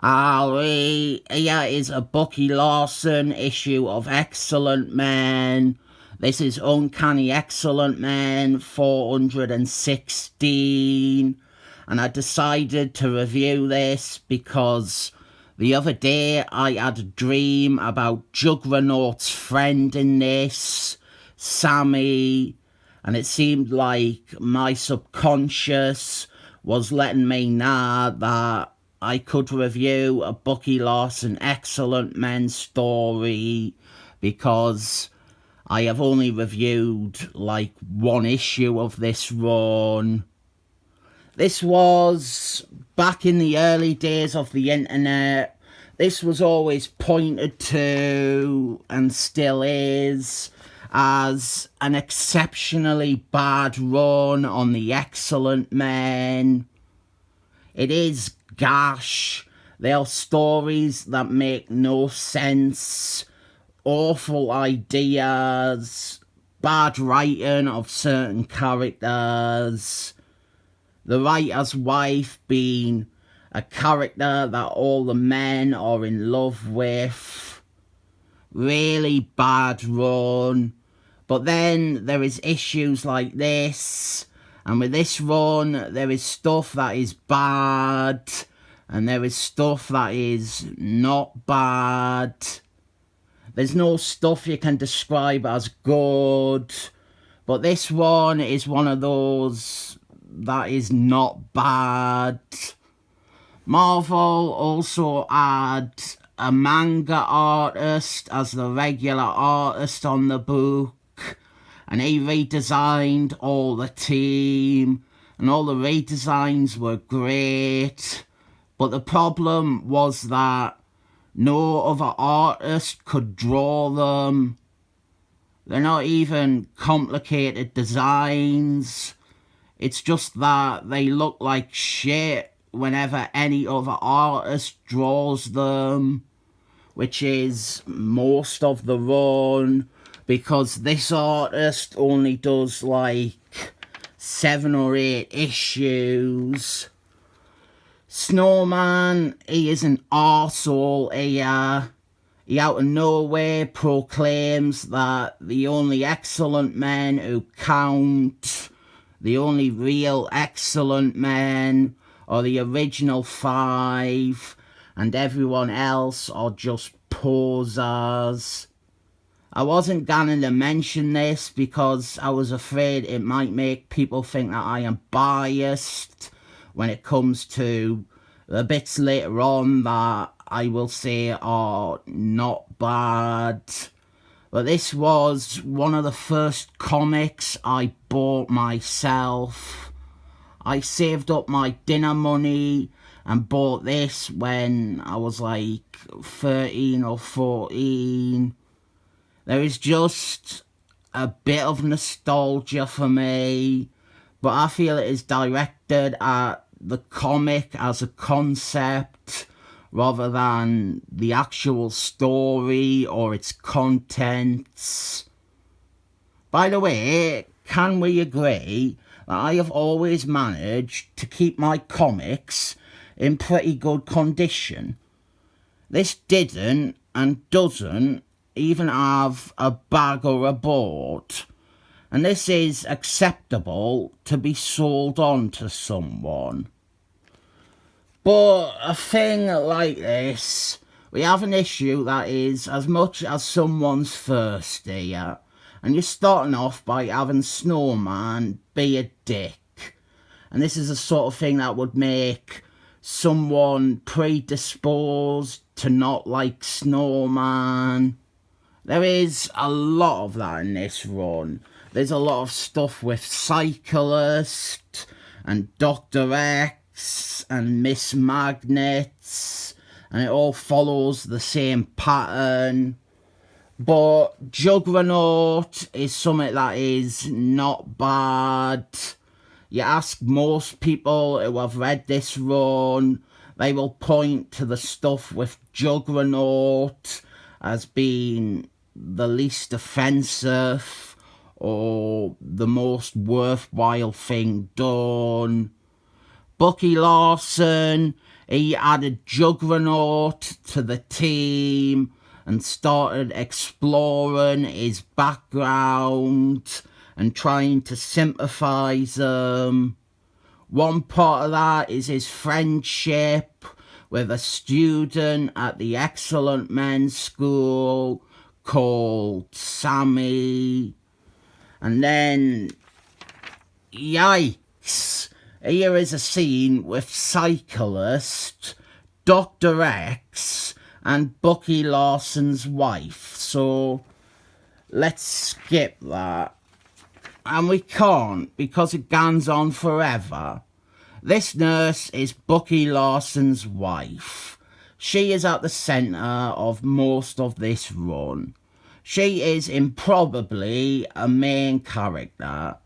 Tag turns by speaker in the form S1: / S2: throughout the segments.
S1: Here is a Bucky Lawson issue of Excellent Men. This is Uncanny Excellent Men 416. And I decided to review this because the other day I had a dream about Juggernaut's friend in this, Sammy, and it seemed like my subconscious was letting me know that I could review a Bucky Lawson Excellent Men story because I have only reviewed like one issue of this run. This was back in the early days of the internet. This was always pointed to, and still is, as an exceptionally bad run on the Excellent Men. It is gash. They are stories that make no sense, awful ideas, bad writing of certain characters, the writer's wife being a character that all the men are in love with. Really bad run. But then there is issues like this, and with this run there is stuff that is bad and there is stuff that is not bad. There's no stuff you can describe as good, but this one is one of those that is not bad. Marvel also had a manga artist as the regular artist on the book, and he redesigned all the team, and all the redesigns were great, but the problem was that no other artist could draw them. They're not even complicated designs. It's just that they look like shit whenever any other artist draws them, which is most of the run, because this artist only does like 7 or 8 issues. Snowman, he is an arsehole here. He out of nowhere proclaims that the only excellent men who count, the only real excellent men, are the original 5, and everyone else are just posers. I wasn't going to mention this because I was afraid it might make people think that I am biased when it comes to the bits later on that I will say are not bad. But this was one of the first comics I bought myself. I saved up my dinner money and bought this when I was like 13 or 14. There is just a bit of nostalgia for me, but I feel it is directed at the comic as a concept rather than the actual story or its contents. By the way, can we agree that I have always managed to keep my comics in pretty good condition? This didn't and doesn't even have a bag or a board, and this is acceptable to be sold on to someone. But a thing like this, we have an issue that is as much as someone's first here, and you're starting off by having Snowman be a dick, and this is the sort of thing that would make someone predisposed to not like Snowman. There is a lot of that in this run. There's a lot of stuff with Cyclist and Dr. X and Miss Magnets, and it all follows the same pattern. But Juggernaut is something that is not bad. You ask most people who have read this run, they will point to the stuff with Juggernaut as being the least offensive or the most worthwhile thing done. Bucky Lawson He added Juggernaut to the team and started exploring his background and trying to sympathise him. One part of that is his friendship with a student at the excellent men's school called Sammy. And then, yikes, here is a scene with Cyclist, Dr. X, and Bucky Larson's wife. So let's skip that. And we can't because it goes on forever. This nurse is Bucky Larson's wife. She is at the centre of most of this run. She is improbably a main character,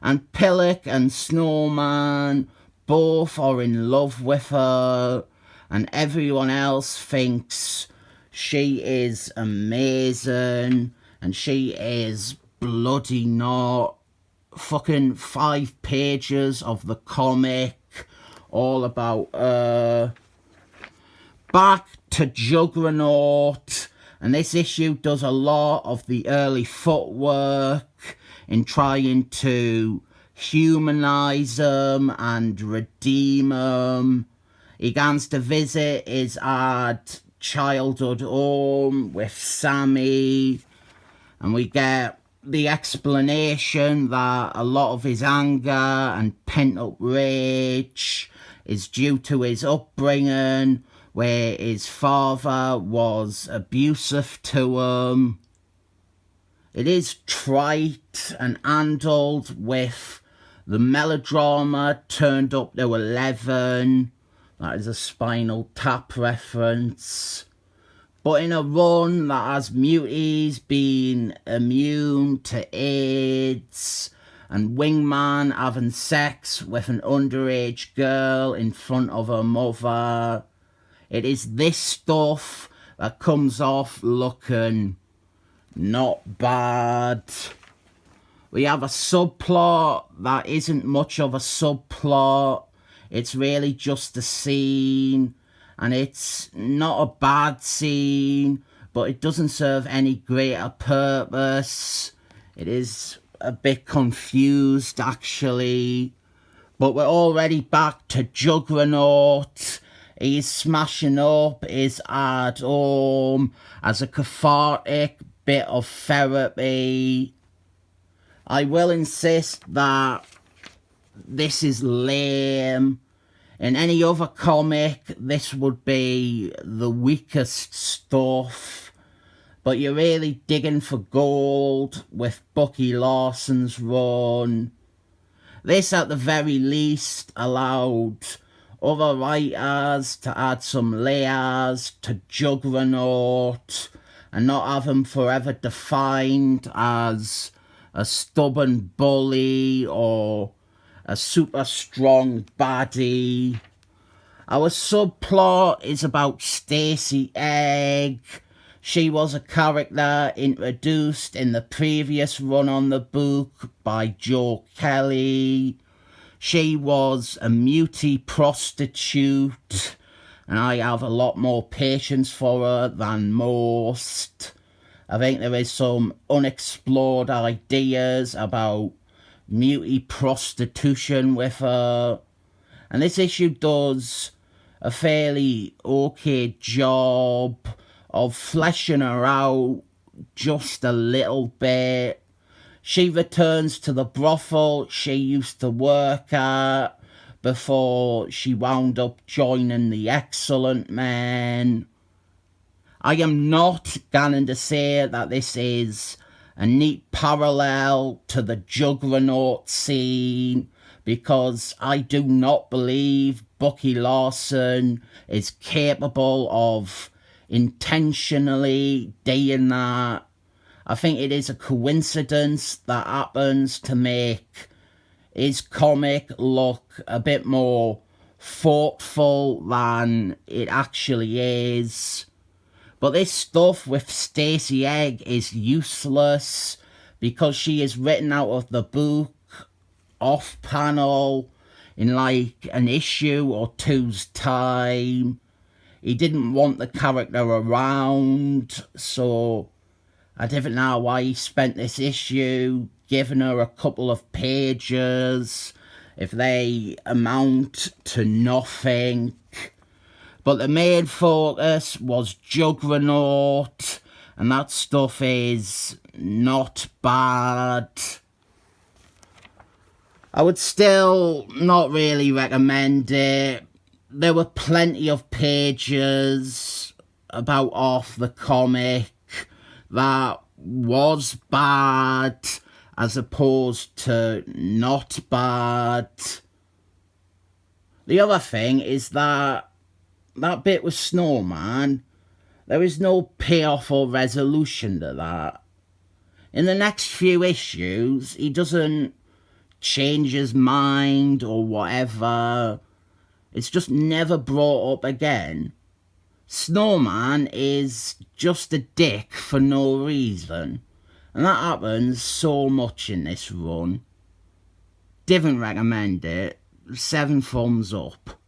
S1: and Pillock and Snowman both are in love with her, and everyone else thinks she is amazing, and she is bloody not. Fucking 5 pages of the comic all about back to Juggernaut, and this issue does a lot of the early footwork in trying to humanise him and redeem him. He goes to visit his childhood home with Sammy, and we get the explanation that a lot of his anger and pent-up rage is due to his upbringing, where his father was abusive to him. It is trite and handled with the melodrama turned up to 11. That is a Spinal Tap reference. But in a run that has muties being immune to AIDS and Wingman having sex with an underage girl in front of her mother, it is this stuff that comes off looking not bad. We have a subplot that isn't much of a subplot. It's really just a scene. And it's not a bad scene, but it doesn't serve any greater purpose. It is a bit confused, actually. But we're already back to Juggernaut. He's smashing up his ad home as a cathartic bit of therapy. I will insist that this is lame. In any other comic, this would be the weakest stuff, but you're really digging for gold with Bucky Larson's run. This, at the very least, allowed other writers to add some layers to Juggernaut and not have him forever defined as a stubborn bully or a super strong baddie. Our subplot is about Stacey Egg. She was a character introduced in the previous run on the book by Joe Kelly. She was a mutie prostitute, and I have a lot more patience for her than most. I think there is some unexplored ideas about mutie prostitution with her, and this issue does a fairly okay job of fleshing her out just a little bit. She returns to the brothel she used to work at before she wound up joining the Excellent Men. I am not going to say that this is a neat parallel to the Juggernaut scene, because I do not believe Bucky Larson is capable of intentionally doing that. I think it is a coincidence that happens to make his comic look a bit more thoughtful than it actually is. But this stuff with Stacey Egg is useless because she is written out of the book off panel. in like an issue or two's time. He didn't want the character around, so I don't know why he spent this issue giving her a couple of pages if they amount to nothing. But the main focus was Juggernaut, and that stuff is not bad. I would still not really recommend it. There were plenty of pages about half the comic that was bad as opposed to not bad. The other thing is that bit with Snowman, there is no payoff or resolution to that. In the next few issues, he doesn't change his mind or whatever. It's just never brought up again. Snowman is just a dick for no reason. And that happens so much in this run. Didn't recommend it. 7 thumbs up.